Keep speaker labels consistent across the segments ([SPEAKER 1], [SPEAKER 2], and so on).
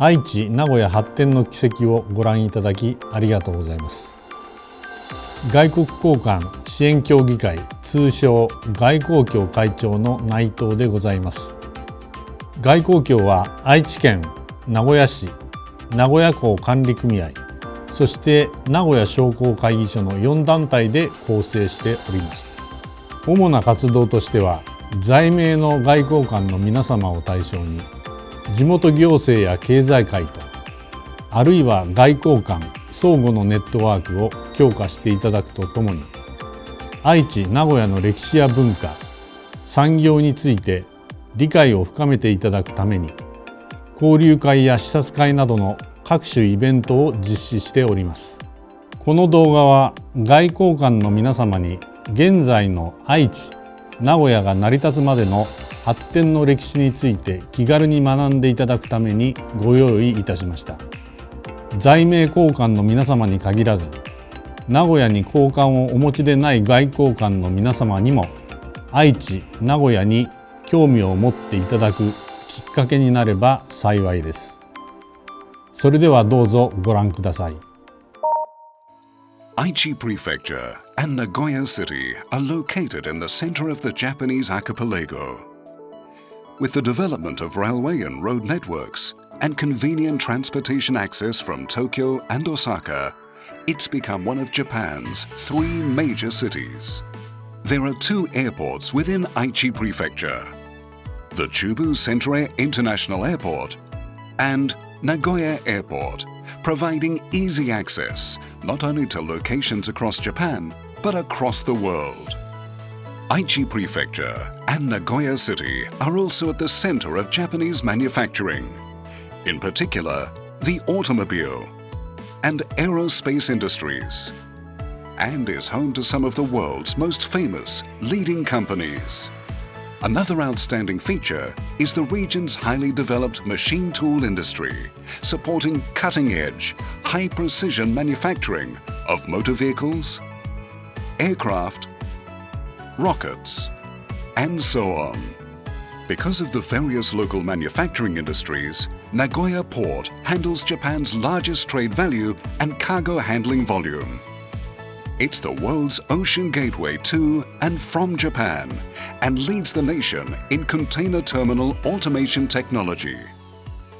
[SPEAKER 1] 愛知・名古屋発展の軌跡をご覧いただきありがとうございます。外国交換支援協議会、通称外交協会長の内藤でございます。外交協は愛知県、名古屋市、名古屋港管理組合、そして名古屋商工会議所の4団体で構成しております。主な活動としては、在名の外交官の皆様を対象に地元行政や経済界と、あるいは外交官相互のネットワークを強化していただくとともに、愛知・名古屋の歴史や文化、産業について理解を深めていただくために、交流会や視察会などの各種イベントを実施しております。この動画は外交官の皆様に現在の愛知・名古屋が成り立つまでの発展の歴史について気軽に学んでいただくためにご用意いたしました。在名公官の皆様に限らず、名古屋に公官をお持ちでない外交官の皆様にも愛知・名古屋に興味を持っていただくきっかけになれば幸いです。それではどうぞご覧ください。
[SPEAKER 2] Aichi Prefecture and Nagoya City are located in the center of the Japanese archipelago. With the development of railway and road networks and convenient transportation access from Tokyo and Osaka, it's become one of Japan's 3 major cities. There are 2 airports within Aichi Prefecture: the Chubu Sentrei International Airport and Nagoya Airport, providing easy access not only to locations across Japan, but across the world. Aichi Prefecture and Nagoya City are also at the center of Japanese manufacturing, in particular the automobile and aerospace industries, and is home to some of the world's most famous leading companies. Another outstanding feature is the region's highly developed machine tool industry, supporting cutting-edge, high-precision manufacturing of motor vehicles, aircraft, rockets, and so on. Because of the various local manufacturing industries, Nagoya Port handles Japan's largest trade value and cargo handling volume. It's the world's ocean gateway to and from Japan, and leads the nation in container terminal automation technology.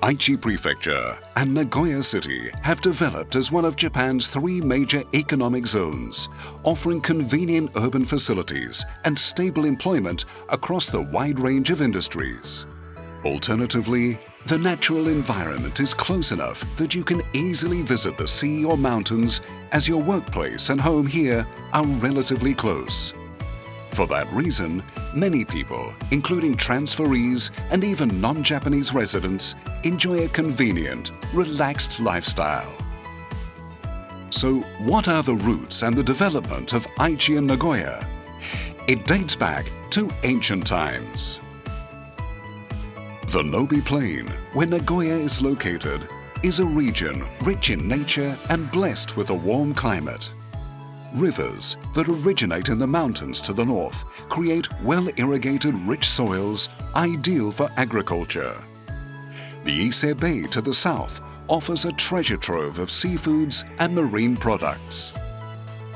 [SPEAKER 2] Aichi Prefecture and Nagoya City have developed as one of Japan's 3 major economic zones, offering convenient urban facilities and stable employment across the wide range of industries. Alternatively, the natural environment is close enough that you can easily visit the sea or mountains, as your workplace and home here are relatively close. For that reason, many people, including transferees and even non-Japanese residents, enjoy a convenient, relaxed lifestyle. So, what are the roots and the development of Aichi and Nagoya? It dates back to ancient times. The Nobi Plain, where Nagoya is located, is a region rich in nature and blessed with a warm climate. Rivers that originate in the mountains to the north create well-irrigated rich soils ideal for agriculture. The Ise Bay to the south offers a treasure trove of seafoods and marine products.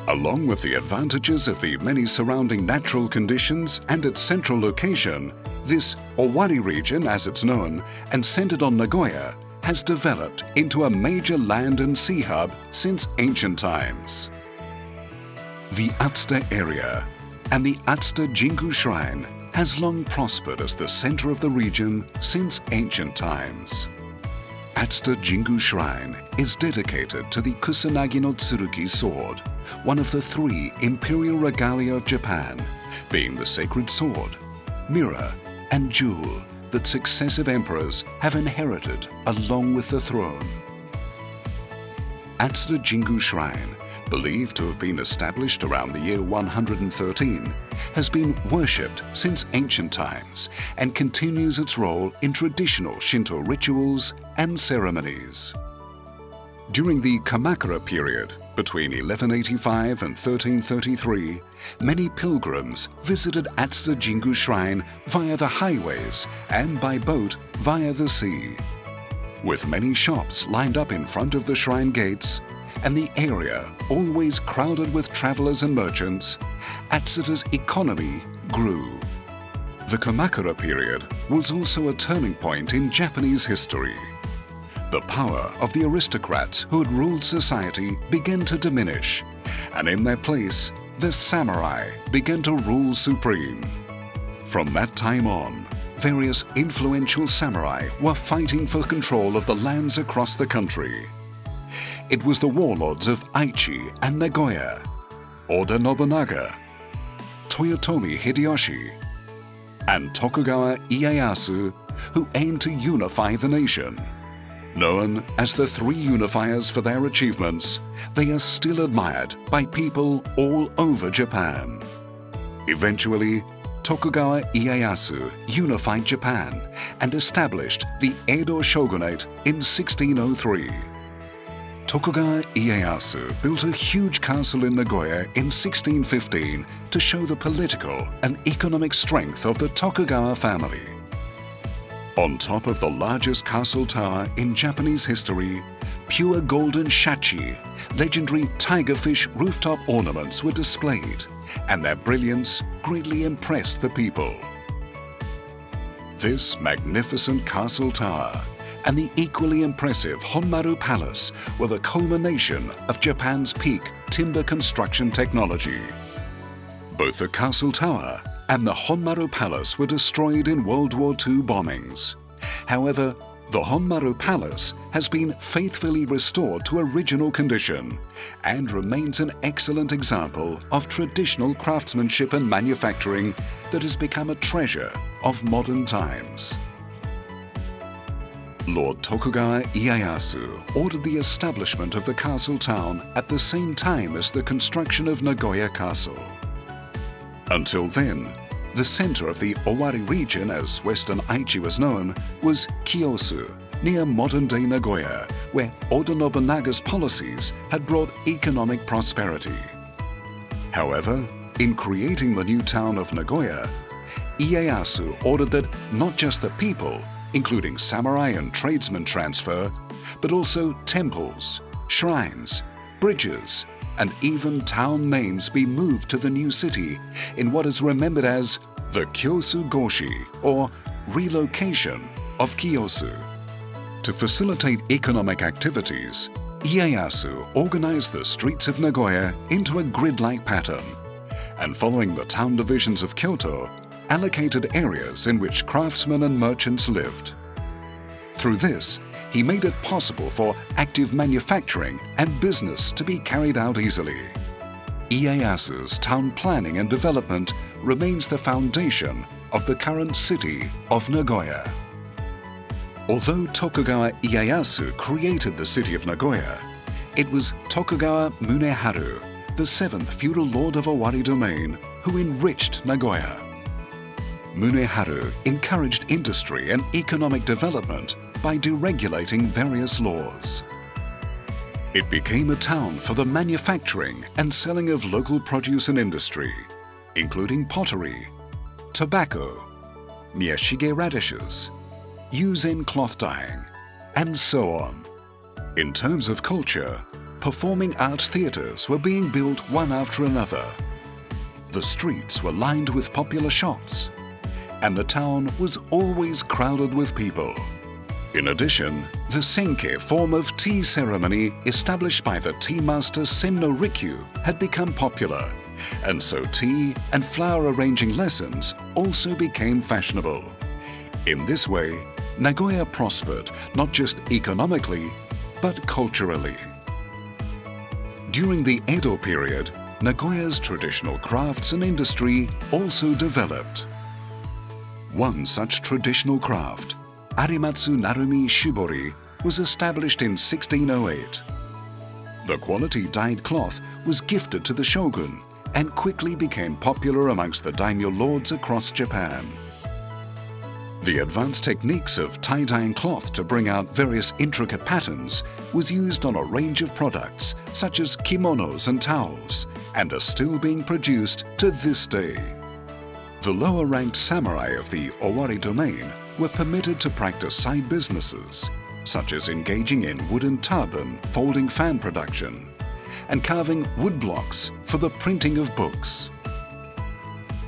[SPEAKER 2] Along with the advantages of the many surrounding natural conditions and its central location, this Owari region, as it's known, and centered on Nagoya, has developed into a major land and sea hub since ancient times. The Atsuta area and the Atsuta Jingu Shrine has long prospered as the center of the region since ancient times. Atsuta Jingu Shrine is dedicated to the Kusanagi no Tsurugi sword, one of the 3 imperial regalia of Japan, being the sacred sword, mirror, and jewel that successive emperors have inherited along with the throne. Atsuta Jingu Shrine, believed to have been established around the year 113, has been worshipped since ancient times and continues its role in traditional Shinto rituals and ceremonies. During the Kamakura period, between 1185 and 1333, many pilgrims visited Atsuta Jingu Shrine via the highways and by boat via the sea. With many shops lined up in front of the shrine gates and the area always crowded with travelers and merchants, Atsuta's economy grew. The Kamakura period was also a turning point in Japanese history. The power of the aristocrats who had ruled society began to diminish, and in their place, the samurai began to rule supreme. From that time on, various influential samurai were fighting for control of the lands across the country. It was the warlords of Aichi and Nagoya, Oda Nobunaga, Toyotomi Hideyoshi, and Tokugawa Ieyasu who aimed to unify the nation. Known as the Three Unifiers for their achievements, they are still admired by people all over Japan. Eventually, Tokugawa Ieyasu unified Japan and established the Edo Shogunate in 1603. Tokugawa Ieyasu built a huge castle in Nagoya in 1615 to show the political and economic strength of the Tokugawa family. On top of the largest castle tower in Japanese history, pure golden shachi, legendary tigerfish rooftop ornaments were displayed, and their brilliance greatly impressed the people. This magnificent castle tower and the equally impressive Honmaru Palace were the culmination of Japan's peak timber construction technology. Both the castle tower and the Honmaru Palace were destroyed in World War II bombings. However, the Honmaru Palace has been faithfully restored to original condition and remains an excellent example of traditional craftsmanship and manufacturing that has become a treasure of modern times. Lord Tokugawa Ieyasu ordered the establishment of the castle town at the same time as the construction of Nagoya Castle. Until then, the center of the Owari region, as Western Aichi was known, was Kiyosu, near modern-day Nagoya, where Oda Nobunaga's policies had brought economic prosperity. However, in creating the new town of Nagoya, Ieyasu ordered that not just the people, including samurai and tradesmen, transfer, but also temples, shrines, bridges, and even town names be moved to the new city in what is remembered as the Kyosu Goshi, or relocation of Kiyosu. To facilitate economic activities, Ieyasu organized the streets of Nagoya into a grid-like pattern, and following the town divisions of Kyoto, allocated areas in which craftsmen and merchants lived. Through this, he made it possible for active manufacturing and business to be carried out easily. Ieyasu's town planning and development remains the foundation of the current city of Nagoya. Although Tokugawa Ieyasu created the city of Nagoya, it was Tokugawa Muneharu, the seventh feudal lord of Owari domain, who enriched Nagoya. Muneharu encouraged industry and economic development by deregulating various laws. It became a town for the manufacturing and selling of local produce and industry, including pottery, tobacco, miyashige radishes, yuzen cloth dyeing, and so on. In terms of culture, performing arts theatres were being built one after another. The streets were lined with popular shops, and the town was always crowded with people. In addition, the Senke form of tea ceremony established by the tea master Senno Rikyu had become popular, and so tea and flower arranging lessons also became fashionable. In this way, Nagoya prospered not just economically, but culturally. During the Edo period, Nagoya's traditional crafts and industry also developed. One such traditional craft, Arimatsu Narumi Shibori, was established in 1608. The quality dyed cloth was gifted to the shogun and quickly became popular amongst the daimyo lords across Japan. The advanced techniques of tie-dyeing cloth to bring out various intricate patterns was used on a range of products such as kimonos and towels, and are still being produced to this day. The lower-ranked samurai of the Owari domain were permitted to practice side businesses, such as engaging in wooden turbine folding fan production and carving wood blocks for the printing of books.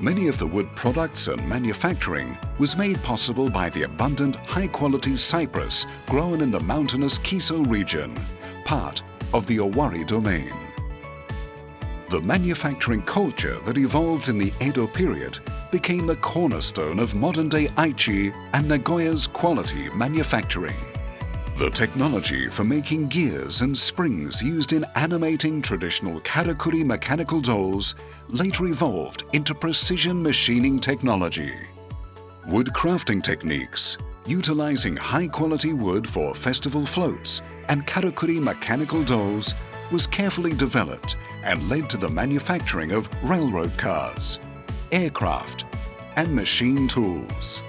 [SPEAKER 2] Many of the wood products and manufacturing was made possible by the abundant high-quality cypress grown in the mountainous Kiso region, part of the Owari domain. The manufacturing culture that evolved in the Edo period became the cornerstone of modern-day Aichi and Nagoya's quality manufacturing. The technology for making gears and springs used in animating traditional karakuri mechanical dolls later evolved into precision machining technology. Wood crafting techniques, utilizing high-quality wood for festival floats and karakuri mechanical dolls, was carefully developed and led to the manufacturing of railroad cars, aircraft, and machine tools.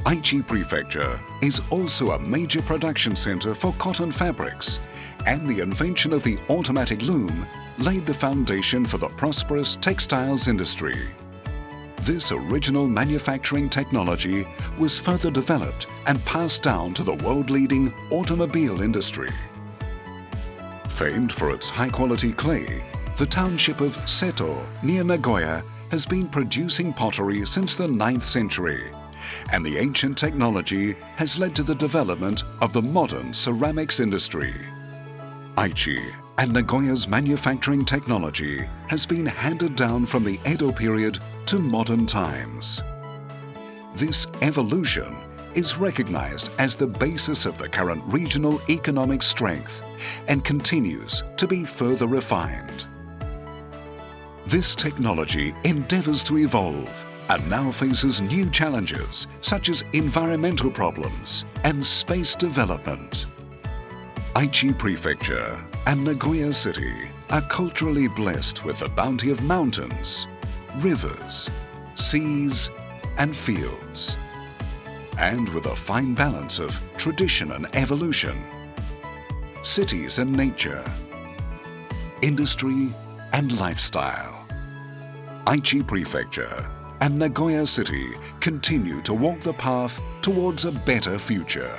[SPEAKER 2] Aichi Prefecture is also a major production center for cotton fabrics, and the invention of the automatic loom laid the foundation for the prosperous textiles industry. This original manufacturing technology was further developed and passed down to the world-leading automobile industry. Famed for its high-quality clay, the township of Seto near Nagoya has been producing pottery since the 9th century, and the ancient technology has led to the development of the modern ceramics industry. Aichi and Nagoya's manufacturing technology has been handed down from the Edo period to modern times. This evolution is recognized as the basis of the current regional economic strength and continues to be further refined. This technology endeavors to evolve and now faces new challenges such as environmental problems and space development. Aichi Prefecture and Nagoya City are culturally blessed with the bounty of mountains, rivers, seas, and fields, and with a fine balance of tradition and evolution, cities and nature, industry and lifestyle. Aichi Prefecture and Nagoya City continue to walk the path towards a better future.